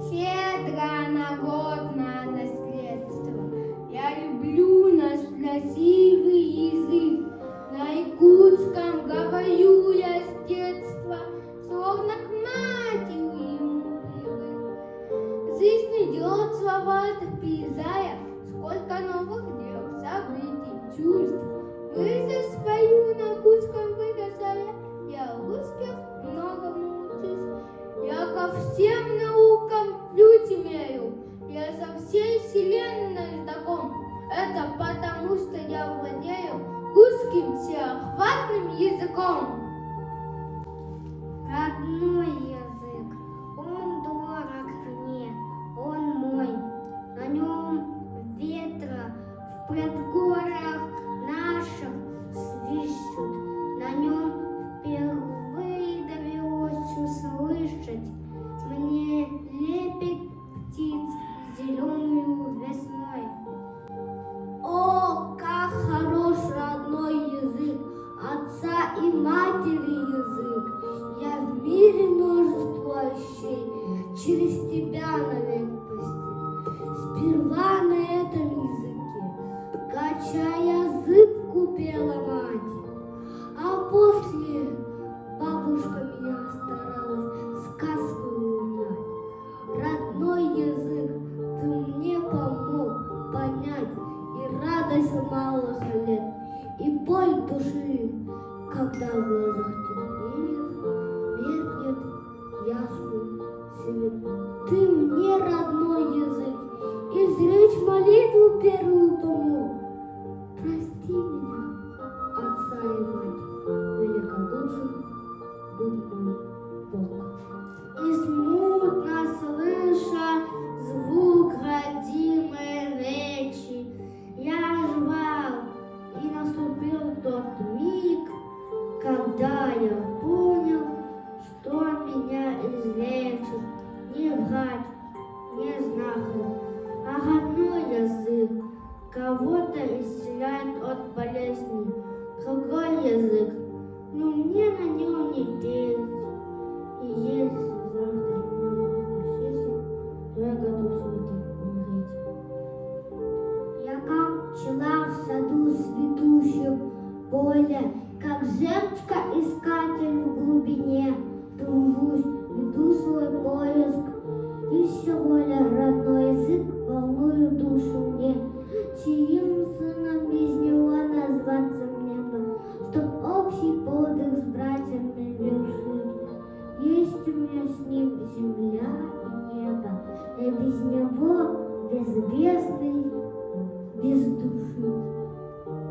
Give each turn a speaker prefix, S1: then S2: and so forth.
S1: щедро народное наследство. Я люблю наш красивый язык. На якутском говорю я с детства, словно к матери ему привык. Жизнь идет слова, пейзая, сколько новых дел, событий, чувств. Мысль свою на якутском выражая, я русских многому учусь. Я ко всем наукам ключ имею, я со всей вселенной знаком. Это потому, что я владею русским всеохватным языком.
S2: Родной язык, он дорог мне, он мой. На нем ветра в предгорьях наших свищут. На нем впервые довелось услышать мне лепет птиц зеленую весной. О, как хорош родной язык, отца и матери язык. Я в мире множество вещей через тебя навек постиг. Сперва на этом языке, качая зыбку, пела мать, а после бабушка меня старалась сказку узнать. Родной язык, ты мне помог понять и радость малых лет, и боль души, когда в глазах темнеет, меркнет ясный свет. Ты мне родной язык, изречь молитву первую помог. Прости меня, отца и мать, великодушен будь мой Бог. И смутно слыша звук родимой речи, я ждал, и наступил тот миг, когда я понял, что меня излечит не врач, не знахарь, а родной язык кого-то исцеляет от болезней. Другой язык, но мне на нем не петь. И если завтра не жизнь, то я готов сегодня умереть. Я как пчела в саду цветущем поле, как жертвка-искатель в глубине, тружусь, веду свой поиск, и все более родной язык волнует душу мне, чьим сыном без него назваться мне бы, чтоб общий подвиг с братьями вершить. Есть у меня с ним земля и небо, и без него безбесный, без души.